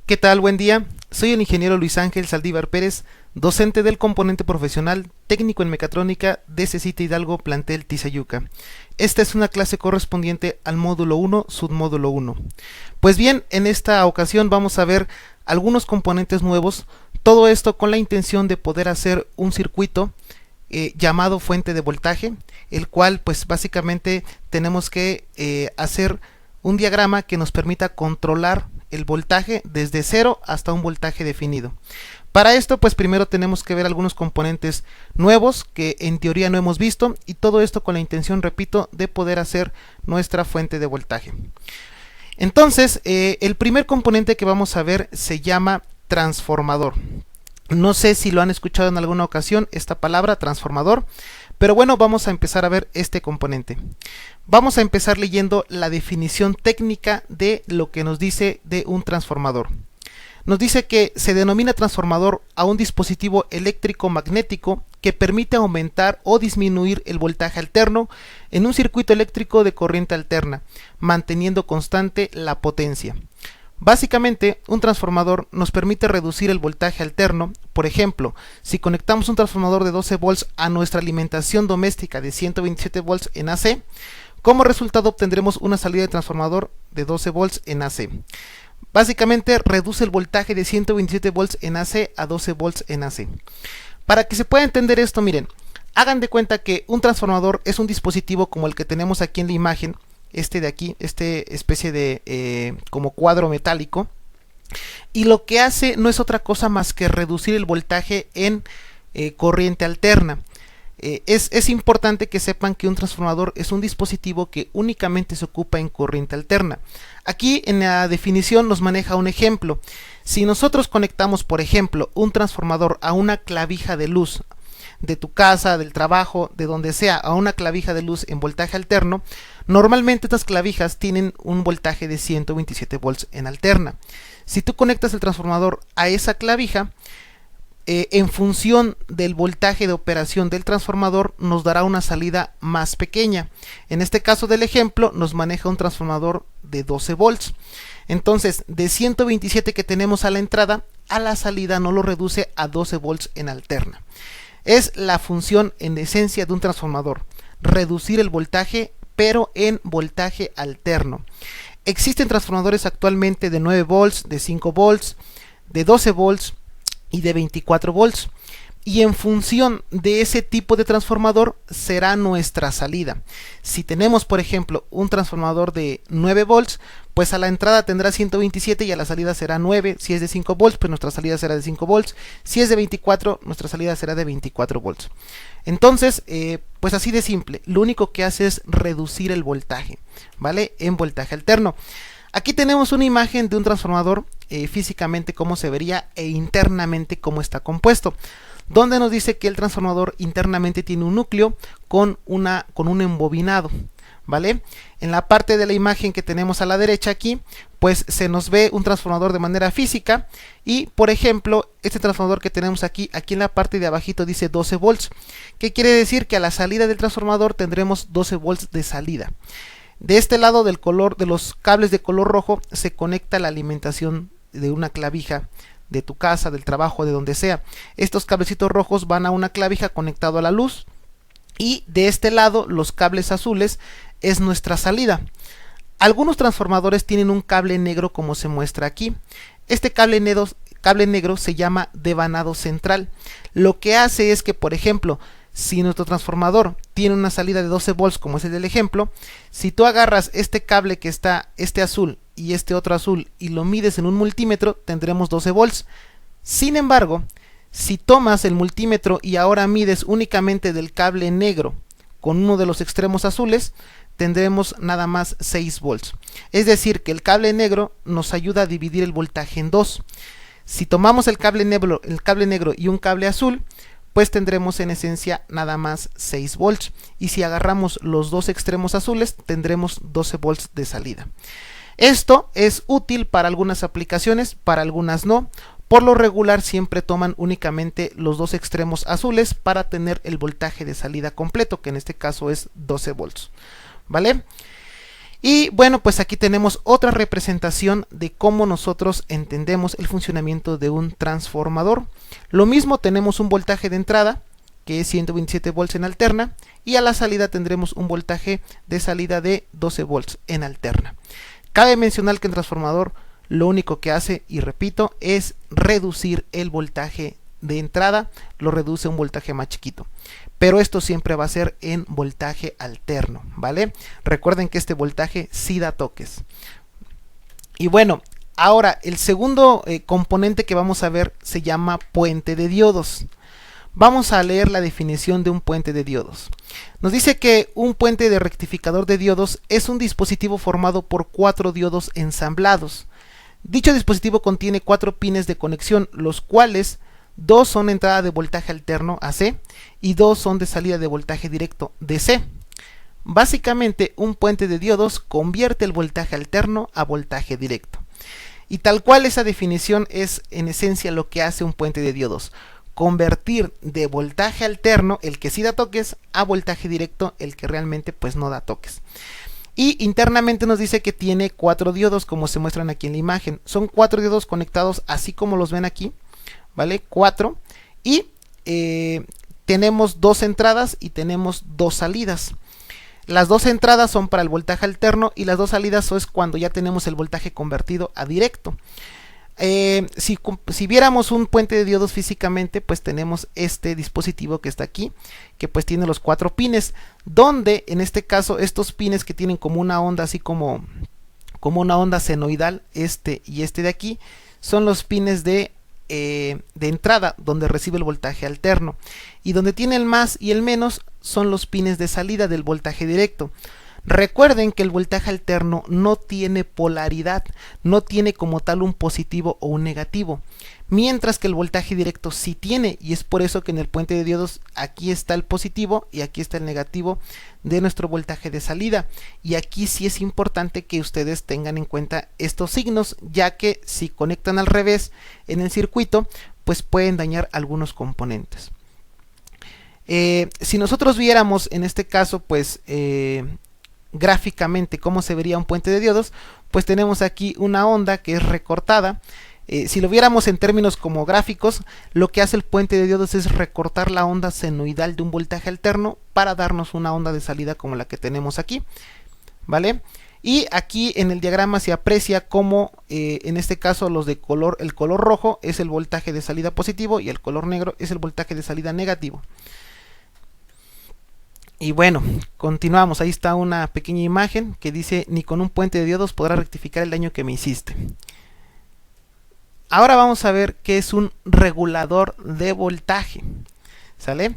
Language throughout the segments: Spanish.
¿Qué tal? Buen día. Soy el ingeniero Luis Ángel Saldívar Pérez, docente del componente profesional técnico en mecatrónica de CECITE Hidalgo plantel Tizayuca. Esta es una clase correspondiente al módulo 1, submódulo 1. Pues bien, en esta ocasión vamos a ver algunos componentes nuevos, todo esto con la intención de poder hacer un circuito llamado fuente de voltaje, el cual pues básicamente tenemos que hacer un diagrama que nos permita controlar el voltaje desde 0 hasta un voltaje definido. Para esto pues primero tenemos que ver algunos componentes nuevos que en teoría no hemos visto, y todo esto con la intención, repito, de poder hacer nuestra fuente de voltaje. Entonces el primer componente que vamos a ver se llama transformador. No sé si lo han escuchado en alguna ocasión esta palabra transformador, pero bueno, vamos a empezar a ver este componente. Vamos a empezar leyendo la definición técnica de lo que nos dice de un transformador. Nos dice que se denomina transformador a un dispositivo eléctrico magnético que permite aumentar o disminuir el voltaje alterno en un circuito eléctrico de corriente alterna, manteniendo constante la potencia. Básicamente, un transformador nos permite reducir el voltaje alterno. Por ejemplo, si conectamos un transformador de 12 volts a nuestra alimentación doméstica de 127 volts en AC, como resultado obtendremos una salida de transformador de 12 volts en AC. Básicamente, reduce el voltaje de 127 volts en AC a 12 volts en AC. Para que se pueda entender esto, miren, hagan de cuenta que un transformador es un dispositivo como el que tenemos aquí en la imagen, este de aquí, especie de como cuadro metálico, y lo que hace no es otra cosa más que reducir el voltaje en corriente alterna. Es importante que sepan que un transformador es un dispositivo que únicamente se ocupa en corriente alterna. Aquí en la definición nos maneja un ejemplo. Si nosotros conectamos, por ejemplo, un transformador a una clavija de luz de tu casa, del trabajo, de donde sea, a una clavija de luz en voltaje alterno, normalmente estas clavijas tienen un voltaje de 127 volts en alterna. Si tú conectas el transformador a esa clavija, en función del voltaje de operación del transformador nos dará una salida más pequeña. En este caso del ejemplo nos maneja un transformador de 12 volts. Entonces, de 127 que tenemos a la entrada, a la salida no lo reduce a 12 volts en alterna. Es la función en esencia de un transformador, reducir el voltaje pero en voltaje alterno. Existen transformadores actualmente de 9 volts, de 5 volts, de 12 volts y de 24 volts. Y en función de ese tipo de transformador será nuestra salida. Si tenemos, por ejemplo, un transformador de 9 volts, pues a la entrada tendrá 127 y a la salida será 9. Si es de 5 volts, pues nuestra salida será de 5 volts. Si es de 24, nuestra salida será de 24 volts. Entonces, pues así de simple. Lo único que hace es reducir el voltaje, ¿vale? En voltaje alterno. Aquí tenemos una imagen de un transformador, físicamente cómo se vería e internamente cómo está compuesto, donde nos dice que el transformador internamente tiene un núcleo con un embobinado, ¿vale? En la parte de la imagen que tenemos a la derecha aquí, pues se nos ve un transformador de manera física y, por ejemplo, este transformador que tenemos aquí en la parte de abajito dice 12 volts, que quiere decir que a la salida del transformador tendremos 12 volts de salida. De este lado del color de los cables de color rojo se conecta la alimentación de una clavija de tu casa, del trabajo, de donde sea. Estos cablecitos rojos van a una clavija conectado a la luz, y de este lado los cables azules es nuestra salida. Algunos transformadores tienen un cable negro como se muestra aquí. Este cable negro se llama devanado central. Lo que hace es que, por ejemplo, si nuestro transformador tiene una salida de 12 volts como es el del ejemplo, si tú agarras este cable que está, este azul y este otro azul, y lo mides en un multímetro, tendremos 12 volts. Sin embargo, si tomas el multímetro y ahora mides únicamente del cable negro con uno de los extremos azules, tendremos nada más 6 volts. Es decir, que el cable negro nos ayuda a dividir el voltaje en dos. Si tomamos el cable negro y un cable azul, pues tendremos en esencia nada más 6 volts. Y si agarramos los dos extremos azules, tendremos 12 volts de salida. Esto es útil para algunas aplicaciones, para algunas no. Por lo regular siempre toman únicamente los dos extremos azules para tener el voltaje de salida completo, que en este caso es 12 volts, ¿vale? Y bueno, pues aquí tenemos otra representación de cómo nosotros entendemos el funcionamiento de un transformador. Lo mismo, tenemos un voltaje de entrada, que es 127 volts en alterna, y a la salida tendremos un voltaje de salida de 12 volts en alterna. Cabe mencionar que el transformador lo único que hace, y repito, es reducir el voltaje de entrada, lo reduce a un voltaje más chiquito. Pero esto siempre va a ser en voltaje alterno, ¿vale? Recuerden que este voltaje sí da toques. Y bueno, ahora el segundo componente que vamos a ver se llama puente de diodos. Vamos a leer la definición de un puente de diodos. Nos dice que un puente de rectificador de diodos es un dispositivo formado por 4 diodos ensamblados. Dicho dispositivo contiene 4 pines de conexión, los cuales 2 son entrada de voltaje alterno AC y 2 son de salida de voltaje directo DC. Básicamente, un puente de diodos convierte el voltaje alterno a voltaje directo. Y tal cual esa definición es en esencia lo que hace un puente de diodos. Convertir de voltaje alterno, el que sí da toques, a voltaje directo, el que realmente pues no da toques. Y internamente nos dice que tiene 4 diodos, como se muestran aquí en la imagen. Son 4 diodos conectados así como los ven aquí, ¿vale? 4. Y tenemos 2 entradas y tenemos 2 salidas. Las 2 entradas son para el voltaje alterno y las 2 salidas es cuando ya tenemos el voltaje convertido a directo. Si viéramos un puente de diodos físicamente, pues tenemos este dispositivo que está aquí, que pues tiene los 4 pines, donde en este caso estos pines que tienen como una onda así como una onda senoidal, este y este de aquí, son los pines de entrada, donde recibe el voltaje alterno, y donde tiene el más y el menos son los pines de salida del voltaje directo. Recuerden que el voltaje alterno no tiene polaridad, no tiene como tal un positivo o un negativo, mientras que el voltaje directo sí tiene, y es por eso que en el puente de diodos aquí está el positivo y aquí está el negativo de nuestro voltaje de salida. Y aquí sí es importante que ustedes tengan en cuenta estos signos, ya que si conectan al revés en el circuito, pues pueden dañar algunos componentes. Si nosotros viéramos en este caso, pues gráficamente cómo se vería un puente de diodos, pues tenemos aquí una onda que es recortada. Si lo viéramos en términos como gráficos, lo que hace el puente de diodos es recortar la onda senoidal de un voltaje alterno para darnos una onda de salida como la que tenemos aquí, ¿vale? Y aquí en el diagrama se aprecia cómo en este caso los de el color rojo es el voltaje de salida positivo y el color negro es el voltaje de salida negativo. Y bueno, continuamos. Ahí está una pequeña imagen que dice: ni con un puente de diodos podrás rectificar el daño que me hiciste. Ahora vamos a ver qué es un regulador de voltaje. ¿Sale?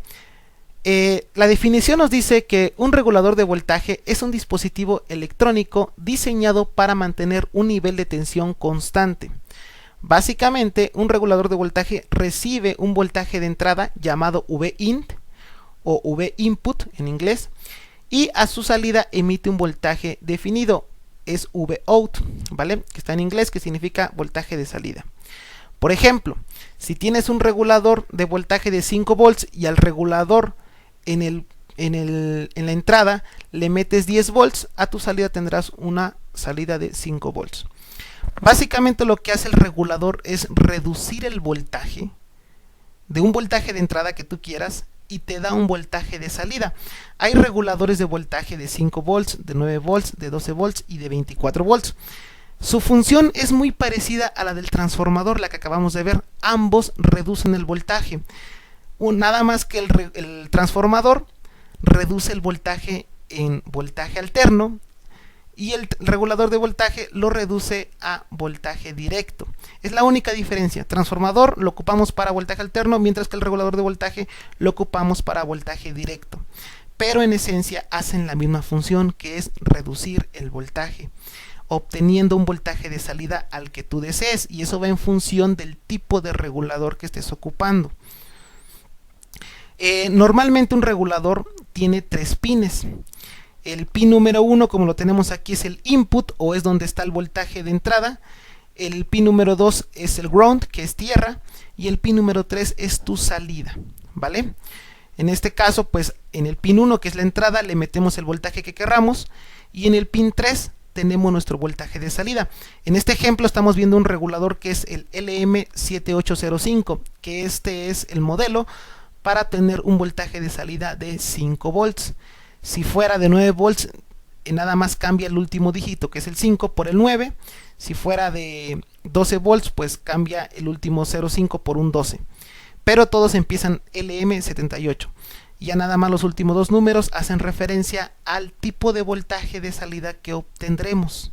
La definición nos dice que un regulador de voltaje es un dispositivo electrónico diseñado para mantener un nivel de tensión constante. Básicamente, un regulador de voltaje recibe un voltaje de entrada llamado Vin o V input en inglés, y a su salida emite un voltaje definido, es Vout, ¿vale? Que está en inglés, que significa voltaje de salida. Por ejemplo, si tienes un regulador de voltaje de 5 volts y al regulador en la entrada le metes 10 volts, a tu salida tendrás una salida de 5 volts. Básicamente lo que hace el regulador es reducir el voltaje de un voltaje de entrada que tú quieras y te da un voltaje de salida. Hay reguladores de voltaje de 5 volts, de 9 volts, de 12 volts y de 24 volts. Su función es muy parecida a la del transformador, la que acabamos de ver. Ambos reducen el voltaje. Nada más que el transformador reduce el voltaje en voltaje alterno y el regulador de voltaje lo reduce a voltaje directo. Es la única diferencia. Transformador lo ocupamos para voltaje alterno, mientras que el regulador de voltaje lo ocupamos para voltaje directo. Pero en esencia hacen la misma función, que es reducir el voltaje, obteniendo un voltaje de salida al que tú desees, y eso va en función del tipo de regulador que estés ocupando. Normalmente un regulador tiene 3 pines. El pin número 1, como lo tenemos aquí, es el input, o es donde está el voltaje de entrada. El pin número 2 es el ground, que es tierra. Y el pin número 3 es tu salida, ¿vale? En este caso, pues en el pin 1, que es la entrada, le metemos el voltaje que querramos. y en el pin 3 tenemos nuestro voltaje de salida. En este ejemplo estamos viendo un regulador que es el LM7805, que este es el modelo para tener un voltaje de salida de 5 volts. Si fuera de 9 volts, nada más cambia el último dígito, que es el 5, por el 9. Si fuera de 12 volts, pues cambia el último 0,5 por un 12. Pero todos empiezan LM78. Ya nada más los últimos dos números hacen referencia al tipo de voltaje de salida que obtendremos.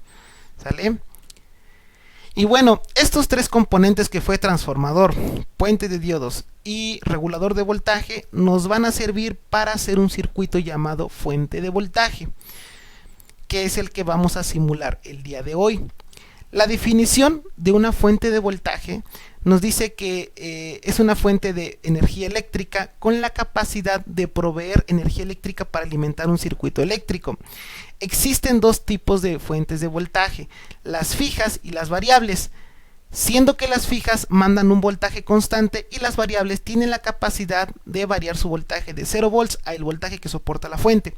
¿Sale? Y bueno, estos tres componentes que fue transformador, puente de diodos y regulador de voltaje nos van a servir para hacer un circuito llamado fuente de voltaje, que es el que vamos a simular el día de hoy. La definición de una fuente de voltaje nos dice que es una fuente de energía eléctrica con la capacidad de proveer energía eléctrica para alimentar un circuito eléctrico. Existen dos tipos de fuentes de voltaje, las fijas y las variables, siendo que las fijas mandan un voltaje constante y las variables tienen la capacidad de variar su voltaje de 0 volts al voltaje que soporta la fuente.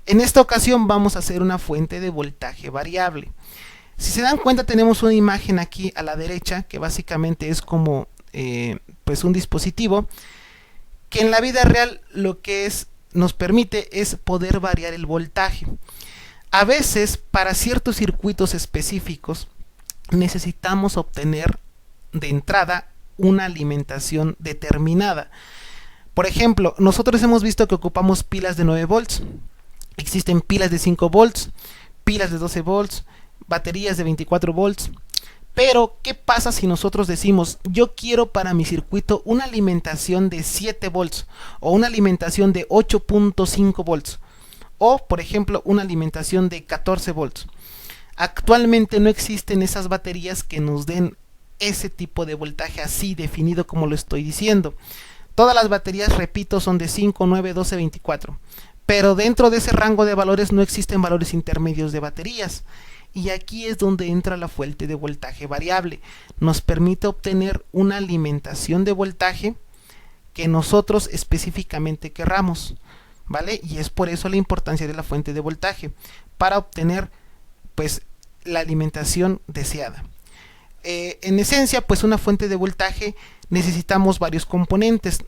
En esta ocasión vamos a hacer una fuente de voltaje variable. Si se dan cuenta, tenemos una imagen aquí a la derecha que básicamente es como pues un dispositivo que en la vida real lo que nos permite es poder variar el voltaje. A veces, para ciertos circuitos específicos, necesitamos obtener de entrada una alimentación determinada. Por ejemplo, nosotros hemos visto que ocupamos pilas de 9 volts. Existen pilas de 5 volts, pilas de 12 volts, baterías de 24 volts. Pero, ¿qué pasa si nosotros decimos, yo quiero para mi circuito una alimentación de 7 volts o una alimentación de 8.5 volts o, por ejemplo, una alimentación de 14 volts? Actualmente no existen esas baterías que nos den ese tipo de voltaje así definido como lo estoy diciendo. Todas las baterías, repito, son de 5, 9, 12, 24. Pero dentro de ese rango de valores no existen valores intermedios de baterías. Y aquí es donde entra la fuente de voltaje variable. Nos permite obtener una alimentación de voltaje que nosotros específicamente querramos, ¿vale? Y es por eso la importancia de la fuente de voltaje, para obtener pues la alimentación deseada. En esencia, pues una fuente de voltaje necesitamos varios componentes,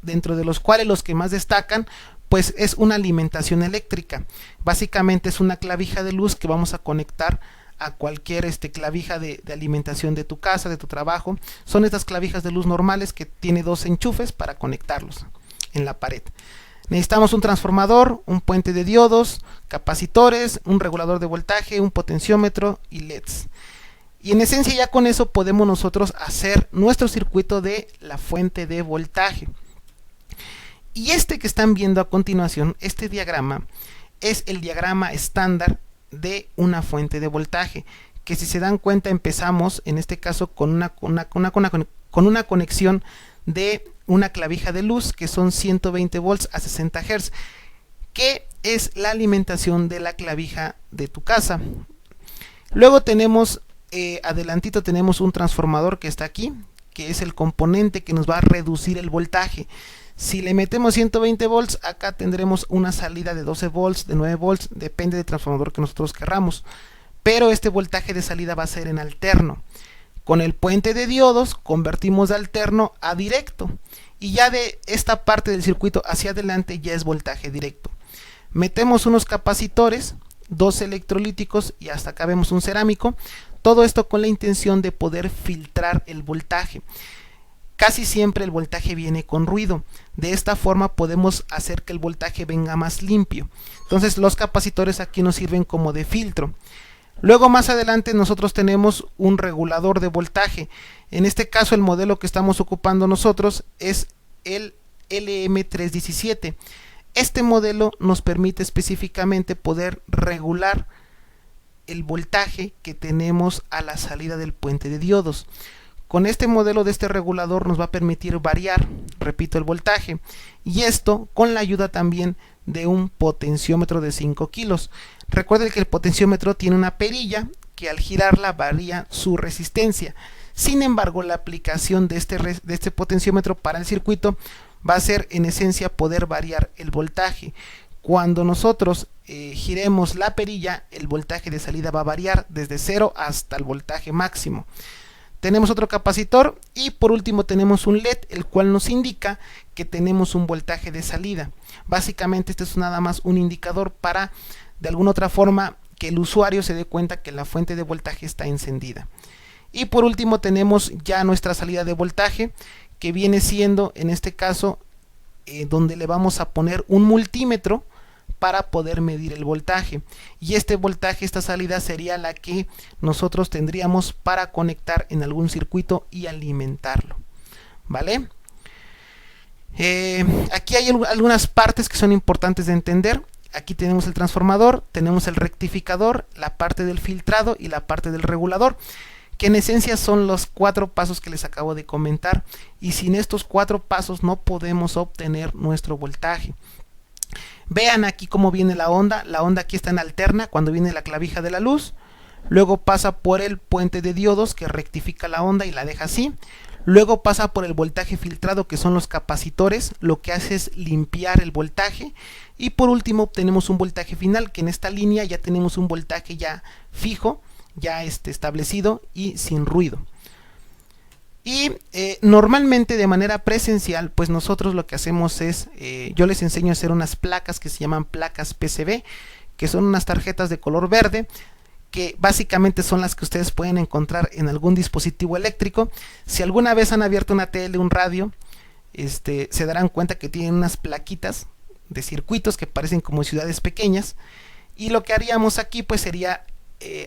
dentro de los cuales los que más destacan pues es una alimentación eléctrica. Básicamente es una clavija de luz que vamos a conectar a cualquier clavija de alimentación de tu casa, de tu trabajo. Son estas clavijas de luz normales que tiene dos enchufes para conectarlos en la pared. Necesitamos un transformador, un puente de diodos, capacitores, un regulador de voltaje, un potenciómetro y LEDs. Y en esencia ya con eso podemos nosotros hacer nuestro circuito de la fuente de voltaje. Y este que están viendo a continuación, este diagrama, es el diagrama estándar de una fuente de voltaje, que si se dan cuenta empezamos en este caso con una conexión de una clavija de luz que son 120 volts a 60 Hz, que es la alimentación de la clavija de tu casa. Luego tenemos, adelantito tenemos un transformador que está aquí, que es el componente que nos va a reducir el voltaje. Si le metemos 120 volts, acá tendremos una salida de 12 volts, de 9 volts, depende del transformador que nosotros querramos. Pero este voltaje de salida va a ser en alterno. Con el puente de diodos convertimos de alterno a directo. Y ya de esta parte del circuito hacia adelante ya es voltaje directo. Metemos unos capacitores, dos electrolíticos y hasta acá vemos un cerámico. Todo esto con la intención de poder filtrar el voltaje. Casi siempre el voltaje viene con ruido. De esta forma podemos hacer que el voltaje venga más limpio. Entonces los capacitores aquí nos sirven como de filtro. Luego más adelante nosotros tenemos un regulador de voltaje. En este caso el modelo que estamos ocupando nosotros es el LM317. Este modelo nos permite específicamente poder regular el voltaje que tenemos a la salida del puente de diodos. Con este modelo de este regulador nos va a permitir variar, repito, el voltaje, y esto con la ayuda también de un potenciómetro de 5 kilos. Recuerden que el potenciómetro tiene una perilla que al girarla varía su resistencia. Sin embargo, la aplicación de este potenciómetro para el circuito va a ser en esencia poder variar el voltaje. cuando nosotros giremos la perilla, el voltaje de salida va a variar desde 0 hasta el voltaje máximo. Tenemos otro capacitor y por último tenemos un LED, el cual nos indica que tenemos un voltaje de salida. Básicamente este es nada más un indicador para, de alguna otra forma, que el usuario se dé cuenta que la fuente de voltaje está encendida. Y por último tenemos ya nuestra salida de voltaje, que viene siendo en este caso donde le vamos a poner un multímetro para poder medir el voltaje, y este voltaje, esta salida sería la que nosotros tendríamos para conectar en algún circuito y alimentarlo, ¿vale? Aquí hay algunas partes que son importantes de entender. Aquí tenemos el transformador, tenemos el rectificador, la parte del filtrado y la parte del regulador, que en esencia son los 4 pasos que les acabo de comentar, y sin estos 4 pasos no podemos obtener nuestro voltaje. Vean aquí cómo viene la onda aquí está en alterna cuando viene la clavija de la luz, luego pasa por el puente de diodos que rectifica la onda y la deja así, luego pasa por el voltaje filtrado que son los capacitores, lo que hace es limpiar el voltaje, y por último obtenemos un voltaje final, que en esta línea ya tenemos un voltaje ya fijo, ya establecido y sin ruido. Y normalmente de manera presencial, pues nosotros lo que hacemos es, yo les enseño a hacer unas placas que se llaman placas PCB, que son unas tarjetas de color verde, que básicamente son las que ustedes pueden encontrar en algún dispositivo eléctrico. Si alguna vez han abierto una tele, un radio, se darán cuenta que tienen unas plaquitas de circuitos que parecen como ciudades pequeñas, y lo que haríamos aquí pues sería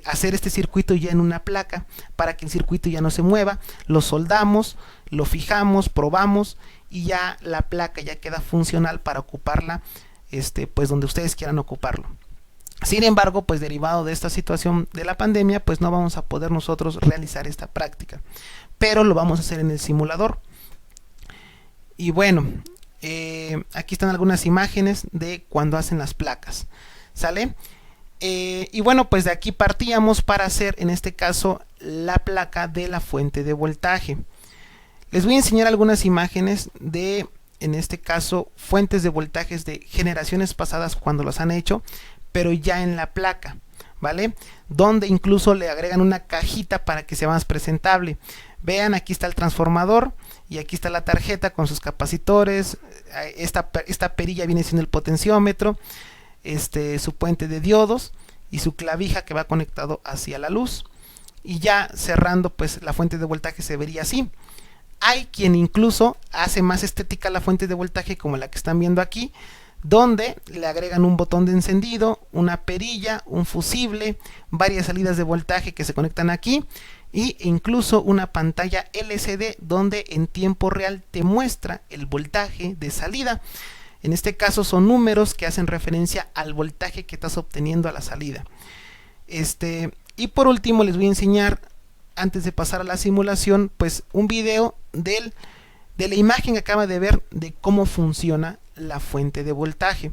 hacer este circuito ya en una placa para que el circuito ya no se mueva, lo soldamos, lo fijamos, probamos y ya la placa ya queda funcional para ocuparla pues donde ustedes quieran ocuparlo. Sin embargo, pues derivado de esta situación de la pandemia, pues no vamos a poder nosotros realizar esta práctica, pero lo vamos a hacer en el simulador. Y bueno, aquí están algunas imágenes de cuando hacen las placas, ¿sale? Y bueno, pues de aquí partíamos para hacer en este caso la placa de la fuente de voltaje. Les voy a enseñar algunas imágenes de, en este caso, fuentes de voltajes de generaciones pasadas cuando los han hecho, pero ya en la placa, ¿vale? Donde incluso le agregan una cajita para que sea más presentable. Vean, aquí está el transformador y aquí está la tarjeta con sus capacitores. Esta perilla viene siendo el potenciómetro, su puente de diodos y su clavija que va conectado hacia la luz, y ya cerrando pues la fuente de voltaje se vería así. Hay quien incluso hace más estética la fuente de voltaje, como la que están viendo aquí, donde le agregan un botón de encendido, una perilla, un fusible, varias salidas de voltaje que se conectan aquí, e incluso una pantalla LCD donde en tiempo real te muestra el voltaje de salida. En este caso son números que hacen referencia al voltaje que estás obteniendo a la salida. Y por último les voy a enseñar, antes de pasar a la simulación, pues un video de la imagen que acaba de ver de cómo funciona la fuente de voltaje.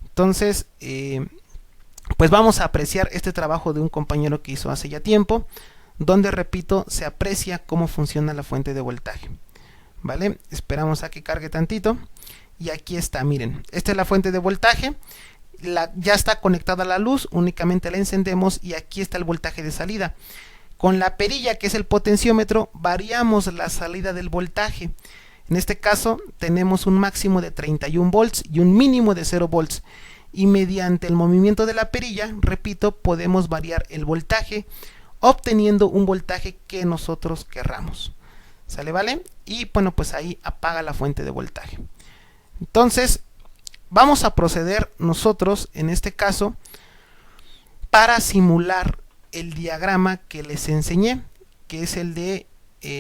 Entonces, pues vamos a apreciar este trabajo de un compañero que hizo hace ya tiempo, donde, repito, se aprecia cómo funciona la fuente de voltaje. ¿Vale? Esperamos a que cargue tantito. Y aquí está, miren, esta es la fuente de voltaje, ya está conectada a la luz, únicamente la encendemos y aquí está el voltaje de salida. Con la perilla, que es el potenciómetro, variamos la salida del voltaje. En este caso tenemos un máximo de 31 volts y un mínimo de 0 volts, y mediante el movimiento de la perilla, repito, podemos variar el voltaje obteniendo un voltaje que nosotros querramos. ¿Sale? ¿Vale? Y bueno, pues ahí apaga la fuente de voltaje. Entonces vamos a proceder nosotros en este caso para simular el diagrama que les enseñé, que es el de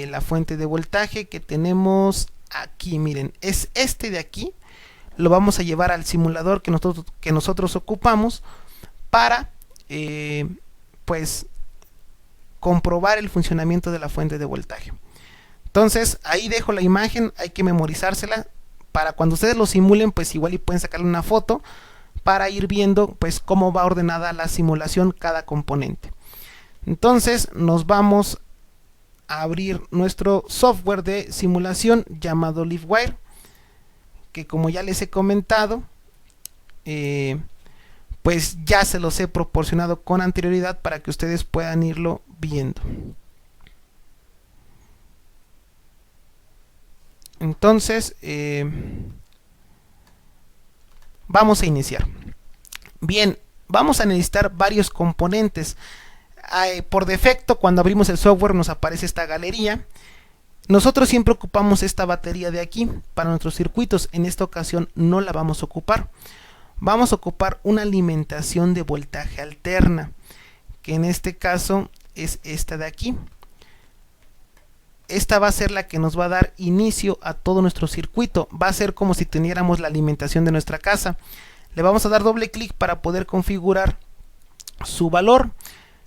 la fuente de voltaje que tenemos aquí. Miren, es este de aquí. Lo vamos a llevar al simulador que nosotros ocupamos para pues comprobar el funcionamiento de la fuente de voltaje. Entonces ahí dejo la imagen, hay que memorizársela para cuando ustedes lo simulen, pues igual y pueden sacarle una foto para ir viendo pues cómo va ordenada la simulación cada componente. Entonces nos vamos a abrir nuestro software de simulación llamado Livewire, que como ya les he comentado, pues ya se los he proporcionado con anterioridad para que ustedes puedan irlo viendo. Entonces vamos a iniciar. Bien, vamos a necesitar varios componentes. Por defecto, cuando abrimos el software nos aparece esta galería. Nosotros siempre ocupamos esta batería de aquí para nuestros circuitos. En esta ocasión no la vamos a ocupar. Vamos a ocupar una alimentación de voltaje alterna, que en este caso es esta de aquí. Esta va a ser la que nos va a dar inicio a todo nuestro circuito. Va a ser como si tuviéramos la alimentación de nuestra casa. Le vamos a dar doble clic para poder configurar su valor.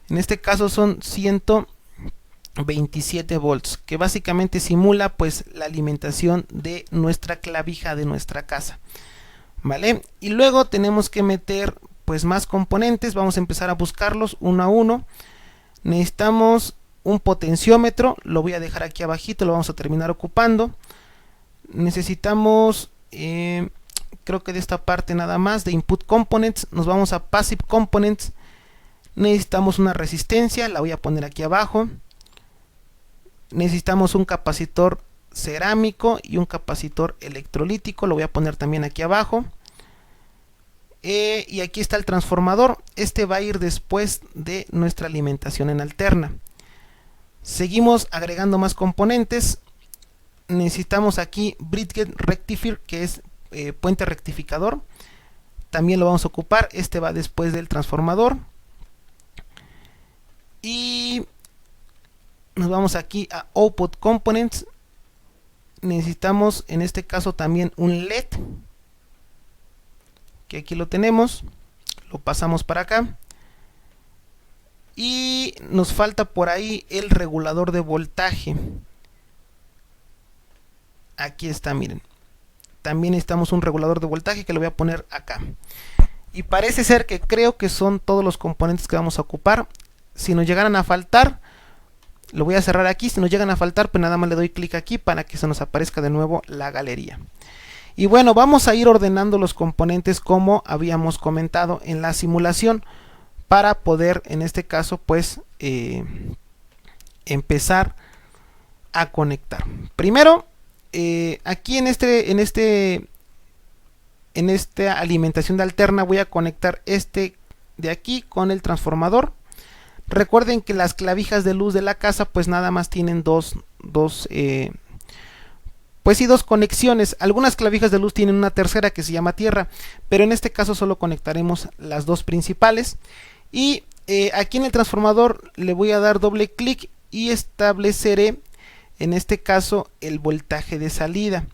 En este caso son 127 volts, que básicamente simula pues la alimentación de nuestra clavija de nuestra casa. ¿Vale? Y luego tenemos que meter pues más componentes. Vamos a empezar a buscarlos uno a uno. Necesitamos un potenciómetro, lo voy a dejar aquí abajito, lo vamos a terminar ocupando. Necesitamos creo que de esta parte nada más, de input components. Nos vamos a passive components. Necesitamos una resistencia, la voy a poner aquí abajo. Necesitamos un capacitor cerámico y un capacitor electrolítico, lo voy a poner también aquí abajo. Y aquí está el transformador. Este va a ir después de nuestra alimentación en alterna. Seguimos agregando más componentes. Necesitamos aquí bridge rectifier, que es puente rectificador. También lo vamos a ocupar. Este va después del transformador. Y nos vamos aquí a output components. Necesitamos en este caso también un LED, que aquí lo tenemos. Lo pasamos para acá. Y nos falta por ahí el regulador de voltaje. Aquí está, miren. También necesitamos un regulador de voltaje, que lo voy a poner acá. Y parece ser que creo que son todos los componentes que vamos a ocupar. Si nos llegaran a faltar, lo voy a cerrar aquí. Si nos llegan a faltar, pues nada más le doy clic aquí para que se nos aparezca de nuevo la galería. Y bueno, vamos a ir ordenando los componentes como habíamos comentado en la simulación, para poder en este caso pues empezar a conectar. Primero aquí en esta alimentación de alterna voy a conectar este de aquí con el transformador. Recuerden que las clavijas de luz de la casa pues nada más tienen dos conexiones. Algunas clavijas de luz tienen una tercera que se llama tierra, pero en este caso solo conectaremos las dos principales. Y aquí en el transformador le voy a dar doble clic y estableceré en este caso el voltaje de salida.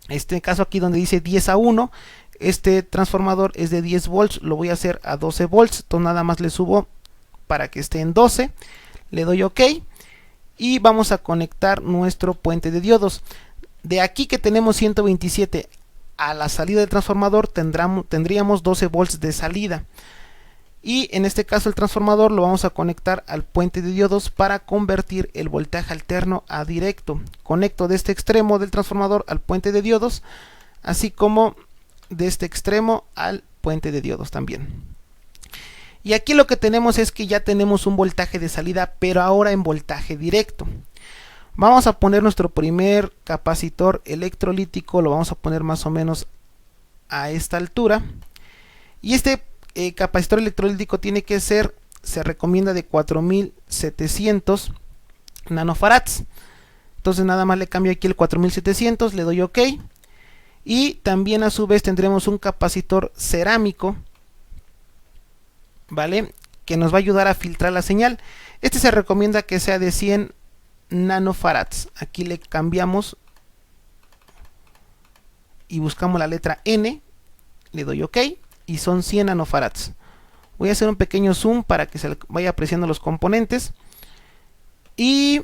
Este caso aquí donde dice 10:1, este transformador es de 10 volts, lo voy a hacer a 12 volts, entonces nada más le subo para que esté en 12, le doy OK y vamos a conectar nuestro puente de diodos. De aquí que tenemos 127 a la salida del transformador tendríamos 12 volts de salida. Y en este caso el transformador lo vamos a conectar al puente de diodos para convertir el voltaje alterno a directo. Conecto de este extremo del transformador al puente de diodos, así como de este extremo al puente de diodos también. Y aquí lo que tenemos es que ya tenemos un voltaje de salida, pero ahora en voltaje directo. Vamos a poner nuestro primer capacitor electrolítico, lo vamos a poner más o menos a esta altura. Y este capacitor electrolítico tiene que ser, se recomienda de 4700 nanofarads. Entonces nada más le cambio aquí el 4700, le doy OK. Y también a su vez tendremos un capacitor cerámico, ¿vale? Que nos va a ayudar a filtrar la señal. Este se recomienda que sea de 100 nanofarads. Aquí le cambiamos y buscamos la letra N, le doy OK y son 100 nanofarads. Voy a hacer un pequeño zoom para que se vaya apreciando los componentes. Y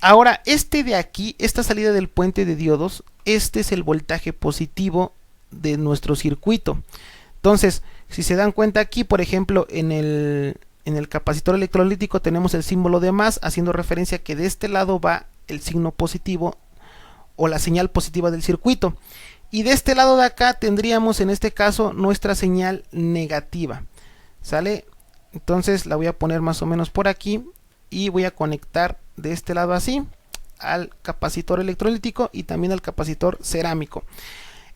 ahora este de aquí, esta salida del puente de diodos, este es el voltaje positivo de nuestro circuito. Entonces, si se dan cuenta aquí, por ejemplo, en el capacitor electrolítico tenemos el símbolo de más, haciendo referencia a que de este lado va el signo positivo o la señal positiva del circuito. Y de este lado de acá tendríamos en este caso nuestra señal negativa, ¿sale? Entonces la voy a poner más o menos por aquí y voy a conectar de este lado así al capacitor electrolítico y también al capacitor cerámico.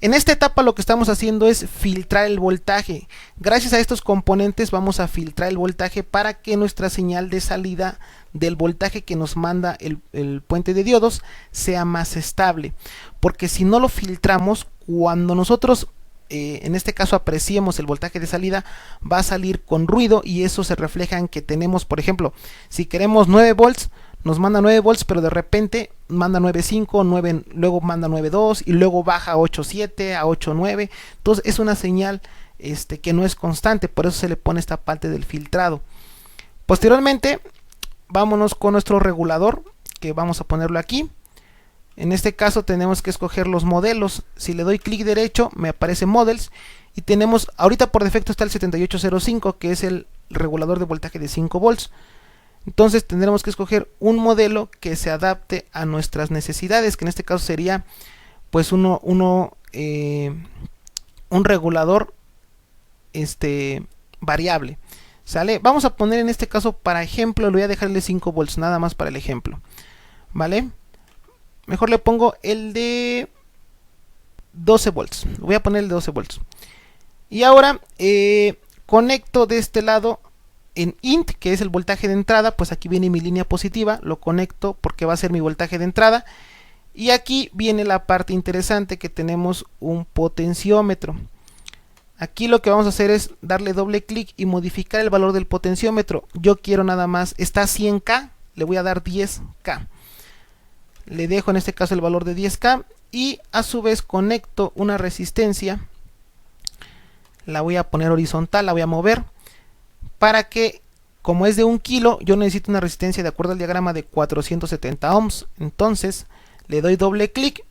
En esta etapa lo que estamos haciendo es filtrar el voltaje. Gracias a estos componentes vamos a filtrar el voltaje para que nuestra señal de salida del voltaje que nos manda el puente de diodos sea más estable. Porque si no lo filtramos, cuando nosotros en este caso apreciemos el voltaje de salida, va a salir con ruido y eso se refleja en que tenemos, por ejemplo, si queremos 9 volts, nos manda 9 volts, pero de repente manda 9.5, 9, luego manda 9.2 y luego baja a 8.7, a 8.9. Entonces es una señal que no es constante, por eso se le pone esta parte del filtrado. Posteriormente, vámonos con nuestro regulador, que vamos a ponerlo aquí. En este caso tenemos que escoger los modelos. Si le doy clic derecho, me aparece Models. Y tenemos, ahorita por defecto está el 7805, que es el regulador de voltaje de 5 volts. Entonces tendremos que escoger un modelo que se adapte a nuestras necesidades, que en este caso sería pues un regulador variable, ¿sale? Vamos a poner en este caso, para ejemplo, le voy a dejarle 5 volts, nada más para el ejemplo, ¿vale? Mejor le pongo el de 12 volts, voy a poner el de 12 volts. Y ahora conecto de este lado en int, que es el voltaje de entrada, pues aquí viene mi línea positiva, lo conecto porque va a ser mi voltaje de entrada. Y aquí viene la parte interesante, que tenemos un potenciómetro. Aquí lo que vamos a hacer es darle doble clic y modificar el valor del potenciómetro. Yo quiero nada más, está a 100K, le voy a dar 10K. Le dejo en este caso el valor de 10K y a su vez conecto una resistencia. La voy a poner horizontal, la voy a mover, para que, como es de 1 kilo, yo necesito una resistencia de acuerdo al diagrama de 470 ohms. Entonces le doy doble clic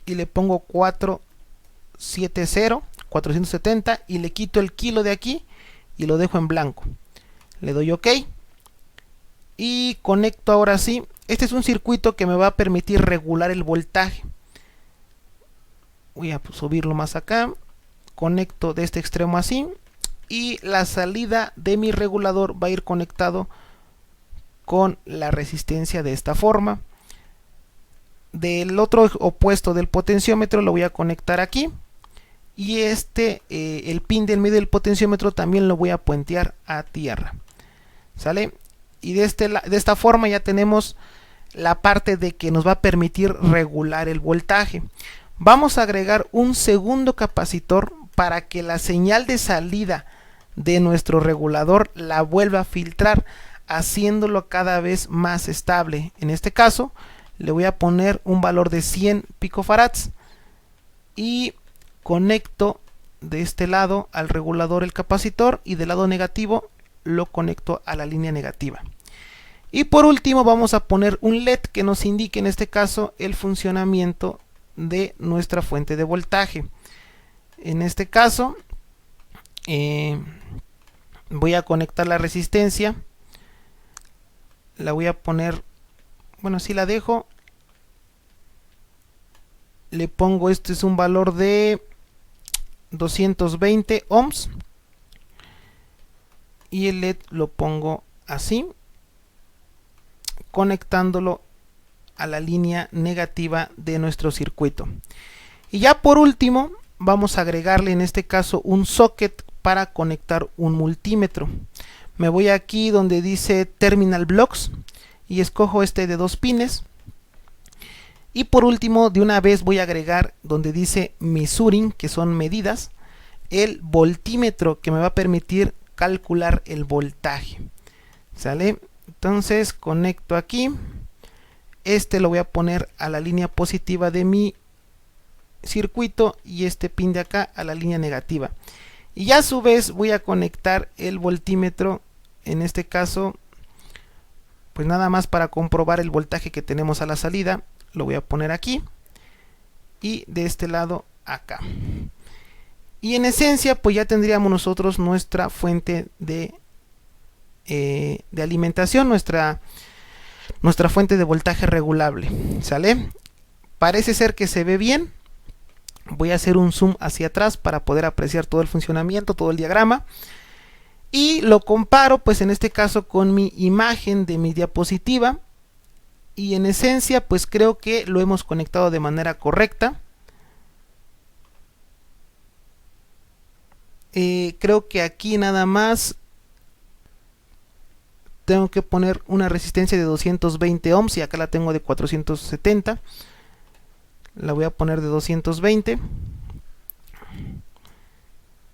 y le pongo 470 y le quito el kilo de aquí y lo dejo en blanco. Le doy OK y conecto ahora sí. Este es un circuito que me va a permitir regular el voltaje. Voy a subirlo más acá. Conecto de este extremo así. Y la salida de mi regulador va a ir conectado con la resistencia de esta forma. Del otro opuesto del potenciómetro lo voy a conectar aquí. Y el pin del medio del potenciómetro también lo voy a puentear a tierra. ¿Sale? Y de esta forma ya tenemos la parte de que nos va a permitir regular el voltaje. Vamos a agregar un segundo capacitor para que la señal de salida de nuestro regulador la vuelva a filtrar, haciéndolo cada vez más estable. En este caso le voy a poner un valor de 100 picofarads y conecto de este lado al regulador el capacitor y del lado negativo lo conecto a la línea negativa. Y por último vamos a poner un LED que nos indique en este caso el funcionamiento de nuestra fuente de voltaje. En este caso voy a conectar la resistencia, la voy a poner, bueno, así la dejo, le pongo, este es un valor de 220 ohms y el LED lo pongo así, conectándolo a la línea negativa de nuestro circuito. Y ya por último vamos a agregarle en este caso un socket para conectar un multímetro. Me voy aquí donde dice Terminal Blocks y escojo este de 2 pines. Y por último, de una vez voy a agregar donde dice Measuring, que son medidas, el voltímetro que me va a permitir calcular el voltaje. ¿Sale? Entonces conecto aquí. Este lo voy a poner a la línea positiva de mi circuito y este pin de acá a la línea negativa. Y ya a su vez voy a conectar el voltímetro, en este caso pues nada más para comprobar el voltaje que tenemos a la salida. Lo voy a poner aquí y de este lado acá. Y en esencia pues ya tendríamos nosotros nuestra fuente de alimentación, nuestra fuente de voltaje regulable. ¿Sale? Parece ser que se ve bien. Voy a hacer un zoom hacia atrás para poder apreciar todo el funcionamiento, todo el diagrama. Y lo comparo, pues en este caso, con mi imagen de mi diapositiva. Y en esencia, pues creo que lo hemos conectado de manera correcta. Creo que aquí nada más tengo que poner una resistencia de 220 ohms y acá la tengo de 470. La voy a poner de 220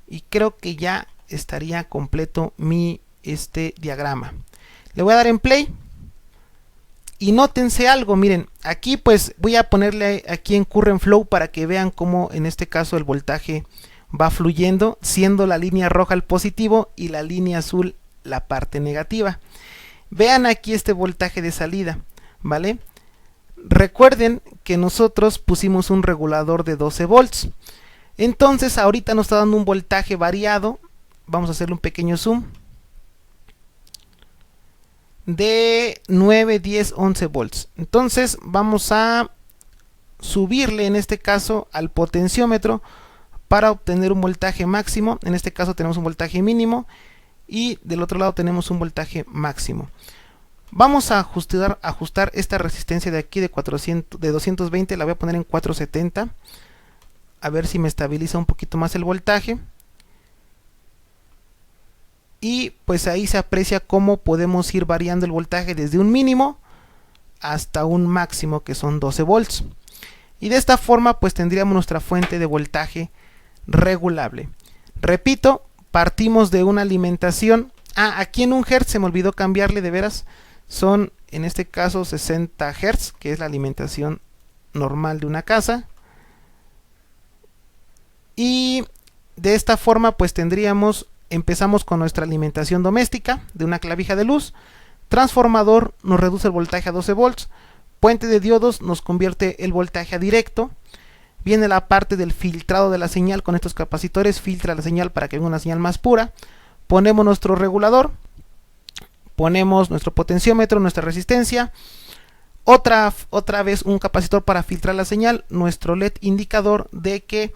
y creo que ya estaría completo mi diagrama. Le voy a dar en play y nótense algo, miren, aquí pues voy a ponerle aquí en Current Flow para que vean cómo en este caso el voltaje va fluyendo, siendo la línea roja el positivo y la línea azul la parte negativa. Vean aquí este voltaje de salida, ¿vale? Recuerden que nosotros pusimos un regulador de 12 volts. Entonces ahorita nos está dando un voltaje variado. Vamos a hacerle un pequeño zoom. De 9, 10, 11 volts. Entonces vamos a subirle en este caso al potenciómetro para obtener un voltaje máximo. En este caso tenemos un voltaje mínimo y del otro lado tenemos un voltaje máximo. Vamos a ajustar esta resistencia de aquí de 220, la voy a poner en 470. A ver si me estabiliza un poquito más el voltaje. Y pues ahí se aprecia cómo podemos ir variando el voltaje desde un mínimo hasta un máximo, que son 12 volts. Y de esta forma pues tendríamos nuestra fuente de voltaje regulable. Repito, partimos de una alimentación. Aquí en 1 Hz se me olvidó cambiarle, de veras. Son en este caso 60 Hz, que es la alimentación normal de una casa. Y de esta forma pues empezamos con nuestra alimentación doméstica de una clavija de luz. Transformador nos reduce el voltaje a 12 volts. Puente de diodos nos convierte el voltaje a directo. Viene la parte del filtrado de la señal. Con estos capacitores filtra la señal para que venga una señal más pura. Ponemos nuestro regulador. Ponemos nuestro potenciómetro, nuestra resistencia. Otra vez un capacitor para filtrar la señal. Nuestro LED indicador de que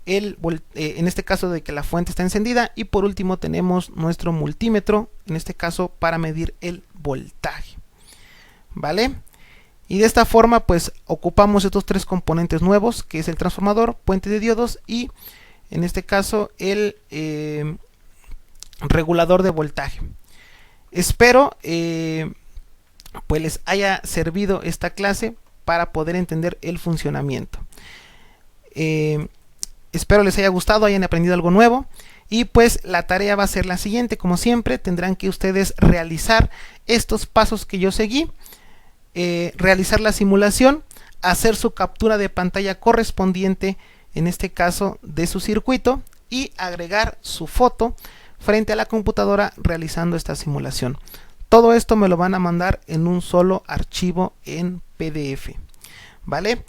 en este caso de que la fuente está encendida. Y por último tenemos nuestro multímetro, en este caso para medir el voltaje. ¿Vale? Y de esta forma pues ocupamos estos tres componentes nuevos, que es el transformador, puente de diodos y en este caso el regulador de voltaje. Espero pues les haya servido esta clase para poder entender el funcionamiento. Espero les haya gustado, hayan aprendido algo nuevo. Y pues la tarea va a ser la siguiente. Como siempre tendrán que ustedes realizar estos pasos que yo seguí. Realizar la simulación, hacer su captura de pantalla correspondiente, en este caso de su circuito, y agregar su foto frente a la computadora realizando esta simulación. Todo esto me lo van a mandar en un solo archivo en PDF, ¿vale?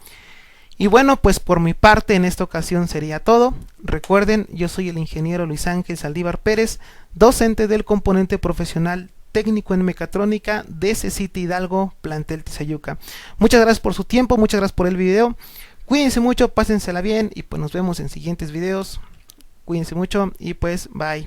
Y bueno, pues por mi parte en esta ocasión sería todo. Recuerden, yo soy el ingeniero Luis Ángel Saldívar Pérez, docente del componente profesional técnico en mecatrónica de CECITE Hidalgo, plantel Tizayuca. Muchas gracias por su tiempo, muchas gracias por el video. Cuídense mucho, pásensela bien y pues nos vemos en siguientes videos. Cuídense mucho y pues bye.